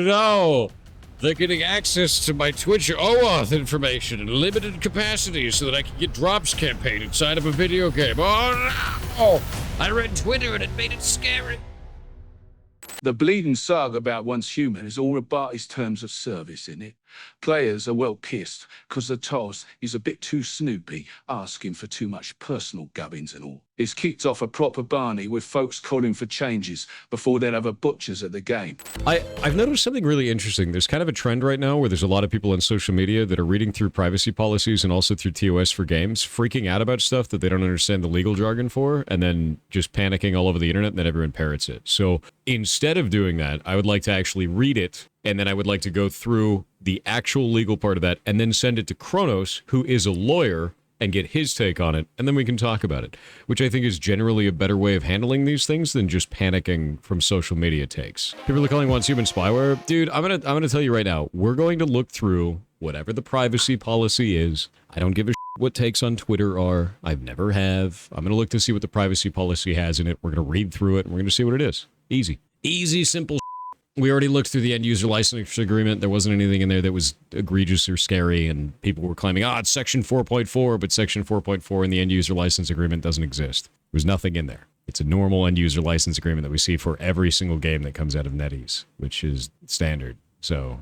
no! They're getting access to my Twitch OAuth information in limited capacity so that I can get drops campaign inside of a video game. Oh no! I read Twitter and it made it scary. The bleeding saga about once human is all about his terms of service in it. Players are well pissed because the toss is a bit too snoopy, asking for too much personal gubbins and all. It's kicked off a proper Barney with folks calling for changes before they'll have a butchers at the game. I've noticed something really interesting. There's kind of a trend right now where there's a lot of people on social media that are reading through privacy policies and also through TOS for games, freaking out about stuff that they don't understand the legal jargon for, and then just panicking all over the internet, and then everyone parrots it. So instead of doing that, I would like to actually read it, and then I would like to go through the actual legal part of that, and then send it to Kronos, who is a lawyer, and get his take on it, and then we can talk about it, which I think is generally a better way of handling these things than just panicking from social media takes. People are calling once human spyware. Dude, I'm gonna tell you right now, we're going to look through whatever the privacy policy is. I don't give a shit what takes on Twitter are. I've never have. I'm gonna look to see what the privacy policy has in it. We're gonna read through it, and we're gonna see what it is. Easy. Easy, simple. We already looked through the end-user license agreement. There wasn't anything in there that was egregious or scary, and people were claiming, it's Section 4.4, but Section 4.4 in the end-user license agreement doesn't exist. There's nothing in there. It's a normal end-user license agreement that we see for every single game that comes out of NetEase, which is standard. So,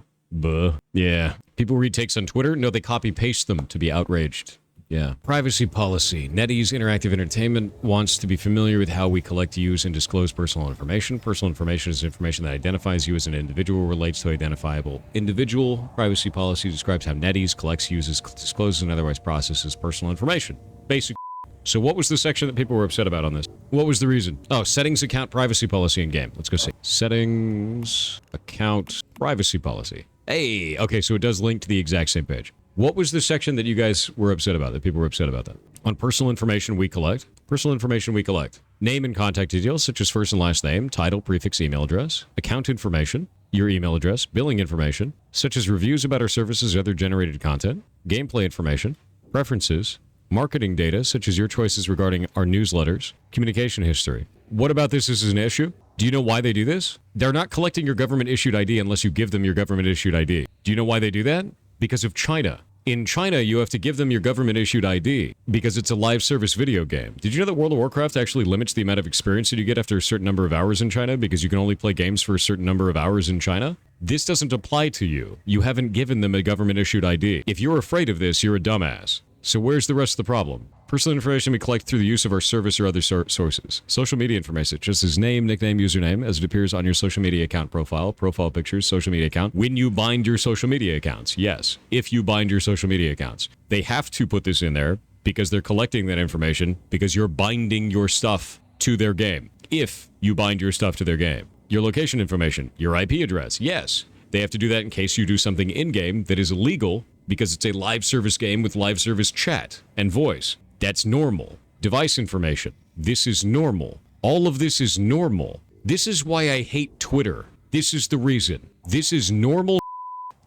yeah. People read takes on Twitter? No, they copy-paste them to be outraged. Yeah. Privacy policy. NetEase Interactive Entertainment wants to be familiar with how we collect, use, and disclose personal information. Personal information is information that identifies you as an individual, relates to identifiable individual. Privacy policy describes how NetEase collects, uses, discloses, and otherwise processes personal information. Basic. So what was the section that people were upset about on this? What was the reason? Oh, settings, account, privacy policy in game. Let's go see. Settings, account, privacy policy. Hey, okay, so it does link to the exact same page. What was the section that you guys were upset about, that people were upset about that? On personal information we collect. Personal information we collect. Name and contact details, such as first and last name, title, prefix, email address. Account information, your email address, billing information, such as reviews about our services or other generated content. Gameplay information, preferences, marketing data, such as your choices regarding our newsletters. Communication history. What about this is an issue? Do you know why they do this? They're not collecting your government-issued ID unless you give them your government-issued ID. Do you know why they do that? Because of China. In China, you have to give them your government-issued ID because it's a live service video game. Did you know that World of Warcraft actually limits the amount of experience that you get after a certain number of hours in China because you can only play games for a certain number of hours in China? This doesn't apply to you. You haven't given them a government-issued ID. If you're afraid of this, you're a dumbass. So where's the rest of the problem? Personal information we collect through the use of our service or other sources. Social media information, just as name, nickname, username, as it appears on your social media account profile pictures, social media account. When you bind your social media accounts, yes, if you bind your social media accounts. They have to put this in there because they're collecting that information because you're binding your stuff to their game. If you bind your stuff to their game. Your location information, your IP address, yes. They have to do that in case you do something in-game that is illegal because it's a live service game with live service chat and voice. That's normal. Device information. This is normal. All of this is normal. This is why I hate Twitter. This is the reason. This is normal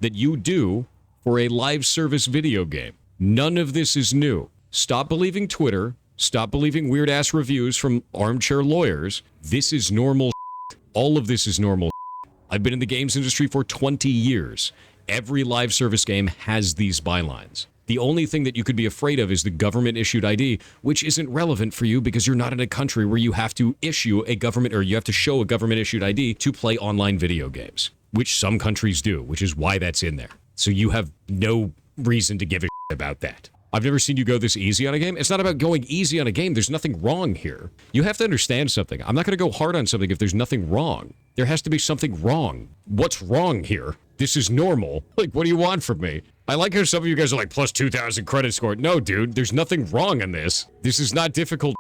that you do for a live service video game. None of this is new. Stop believing Twitter. Stop believing weird-ass reviews from armchair lawyers. This is normal. All of this is normal. I've been in the games industry for 20 years. Every live service game has these bylines. The only thing that you could be afraid of is the government-issued ID, which isn't relevant for you because you're not in a country where you have to issue a government, or you have to show a government-issued ID to play online video games, which some countries do, which is why that's in there. So you have no reason to give a shit about that. I've never seen you go this easy on a game. It's not about going easy on a game. There's nothing wrong here. You have to understand something. I'm not going to go hard on something if there's nothing wrong. There has to be something wrong. What's wrong here? This is normal. Like, what do you want from me? I like how some of you guys are like, plus 2,000 credit score. No, dude, there's nothing wrong in this. This is not difficult.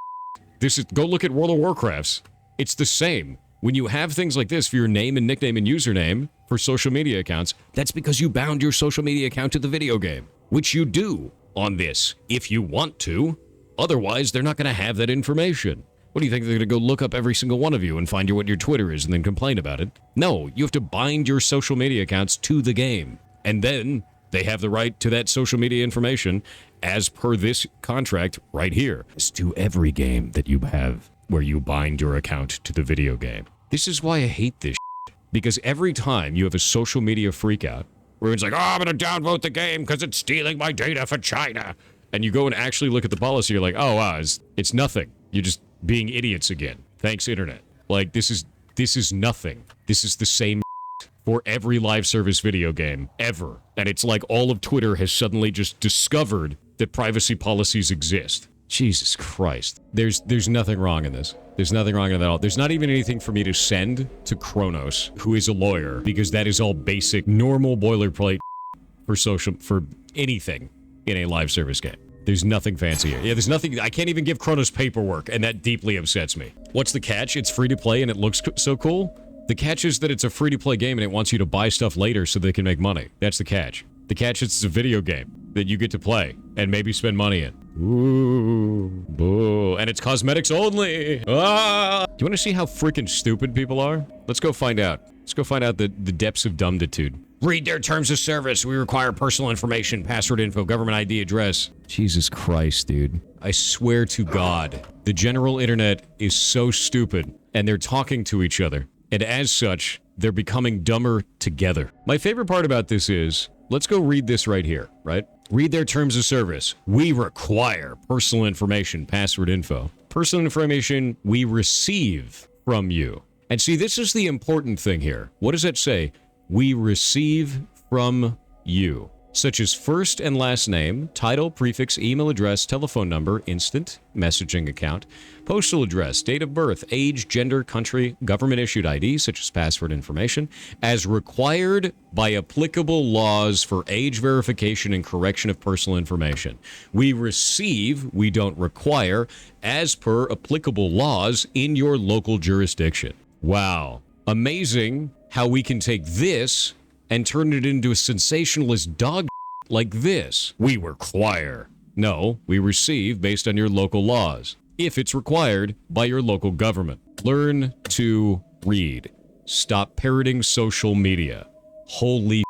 Go look at World of Warcrafts. It's the same. When you have things like this for your name and nickname and username for social media accounts, that's because you bound your social media account to the video game, which you do on this if you want to. Otherwise, they're not going to have that information. What do you think? They're going to go look up every single one of you and find you what your Twitter is and then complain about it? No, you have to bind your social media accounts to the game. And then they have the right to that social media information as per this contract right here. It's to every game that you have where you bind your account to the video game. This is why I hate this shit. Because every time you have a social media freakout, where it's like, oh, I'm going to downvote the game because it's stealing my data for China. And you go and actually look at the policy, you're like, oh, wow, it's nothing. You're just being idiots again. Thanks, internet. Like, this is nothing. This is the same for every live service video game ever. And it's like all of Twitter has suddenly just discovered that privacy policies exist. Jesus Christ. There's nothing wrong in this. There's nothing wrong in that at all. There's not even anything for me to send to Kronos, who is a lawyer, because that is all basic, normal boilerplate for anything in a live service game. There's nothing fancy here. Yeah, there's nothing. I can't even give Kronos paperwork, and that deeply upsets me. What's the catch? It's free to play and it looks so cool. The catch is that it's a free to play game and it wants you to buy stuff later so they can make money. That's the catch. The catch is it's a video game that you get to play and maybe spend money in. Ooh, boo. And it's cosmetics only. Ah! Do you want to see how freaking stupid people are? Let's go find out. Let's go find out the depths of dumbitude. Read their terms of service. We require personal information, password info, government ID, address. Jesus Christ, dude. I swear to God, the general internet is so stupid, and they're talking to each other. And as such, they're becoming dumber together. My favorite part about this is, let's go read this right here, right? Read their terms of service. We require personal information, password info. Personal information we receive from you. And see, this is the important thing here. What does that say? We receive from you, such as first and last name, title, prefix, email address, telephone number, instant messaging account, postal address, date of birth, age, gender, country, government-issued ID, such as password information, as required by applicable laws for age verification and correction of personal information. We receive, we don't require, as per applicable laws in your local jurisdiction. Wow. Amazing how we can take this and turn it into a sensationalist dog like this. We require. No, we receive based on your local laws, if it's required by your local government. Learn to read. Stop parroting social media. Holy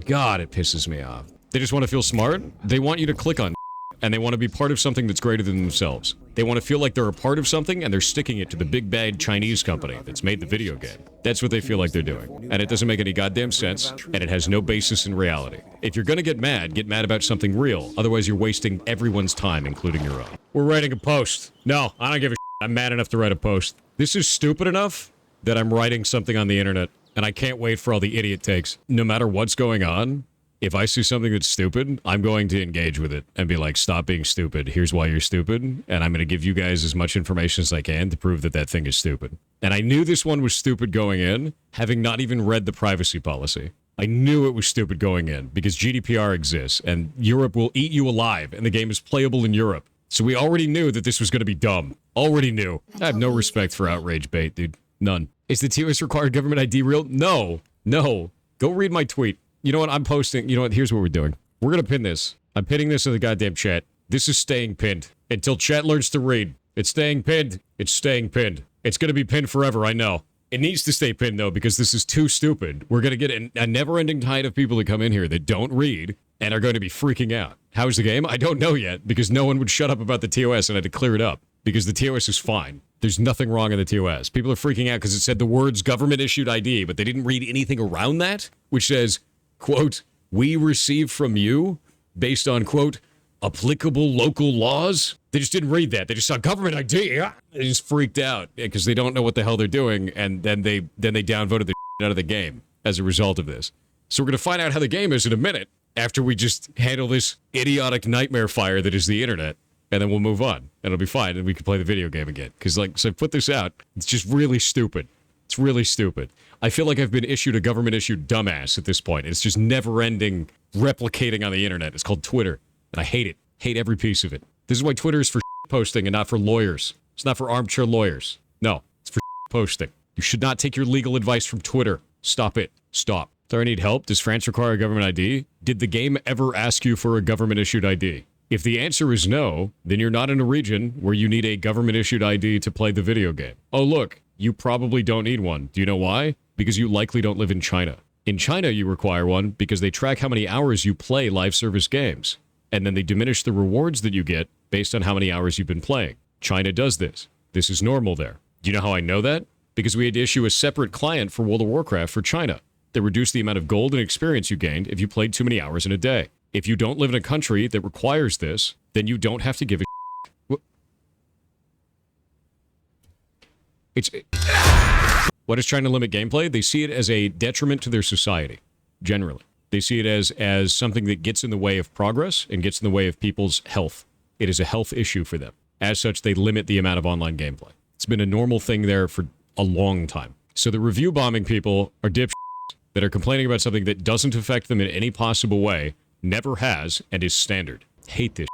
God, it pisses me off. They just want to feel smart. They want you to click on and they want to be part of something that's greater than themselves. They want to feel like they're a part of something, and they're sticking it to the big bad Chinese company that's made the video game. That's what they feel like they're doing. And it doesn't make any goddamn sense, and it has no basis in reality. If you're gonna get mad about something real. Otherwise, you're wasting everyone's time, including your own. We're writing a post. No, I don't give a shit. I'm mad enough to write a post. This is stupid enough that I'm writing something on the internet, and I can't wait for all the idiot takes. No matter what's going on, if I see something that's stupid, I'm going to engage with it and be like, stop being stupid. Here's why you're stupid. And I'm going to give you guys as much information as I can to prove that that thing is stupid. And I knew this one was stupid going in, having not even read the privacy policy. I knew it was stupid going in because GDPR exists and Europe will eat you alive and the game is playable in Europe. So we already knew that this was going to be dumb. Already knew. I have no respect for outrage bait, dude. None. Is the TOS required government ID real? No. No. Go read my tweet. You know what? I'm posting. You know what? Here's what we're doing. We're going to pin this. I'm pinning this in the goddamn chat. This is staying pinned until chat learns to read. It's staying pinned. It's staying pinned. It's going to be pinned forever. I know. It needs to stay pinned, though, because this is too stupid. We're going to get a never-ending tide of people that come in here that don't read and are going to be freaking out. How's the game? I don't know yet because no one would shut up about the TOS and I had to clear it up because the TOS is fine. There's nothing wrong in the TOS. People are freaking out because it said the words government-issued ID, but they didn't read anything around that, which says, quote, we receive from you based on, quote, applicable local laws. They just didn't read that. They just saw government ID. They just freaked out because they don't know what the hell they're doing. And then they downvoted the out of the game as a result of this. So we're going to find out how the game is in a minute after we just handle this idiotic nightmare fire that is the internet. And then we'll move on and it'll be fine. And we can play the video game again. Because so I put this out. It's just really stupid. It's really stupid. I feel like I've been issued a government-issued dumbass at this point. It's just never-ending replicating on the internet. It's called Twitter, and I hate it. Hate every piece of it. This is why Twitter is for posting and not for lawyers. It's not for armchair lawyers. No, it's for posting. You should not take your legal advice from Twitter. Stop it. Stop. Do I need help? Does France require a government ID? Did the game ever ask you for a government-issued ID? If the answer is no, then you're not in a region where you need a government-issued ID to play the video game. Oh, look. You probably don't need one. Do you know why? Because you likely don't live in China. In China, you require one because they track how many hours you play live service games. And then they diminish the rewards that you get based on how many hours you've been playing. China does this. This is normal there. Do you know how I know that? because we had to issue a separate client for World of Warcraft for China that reduced the amount of gold and experience you gained if you played too many hours in a day. If you don't live in a country that requires this, then you don't have to give a It's what is trying to limit gameplay? They see it as a detriment to their society, generally. They see it as something that gets in the way of progress and gets in the way of people's health. It is a health issue for them. As such, they limit the amount of online gameplay. It's been a normal thing there for a long time. So the review bombing people are dipshits that are complaining about something that doesn't affect them in any possible way, never has, and is standard. Hate this.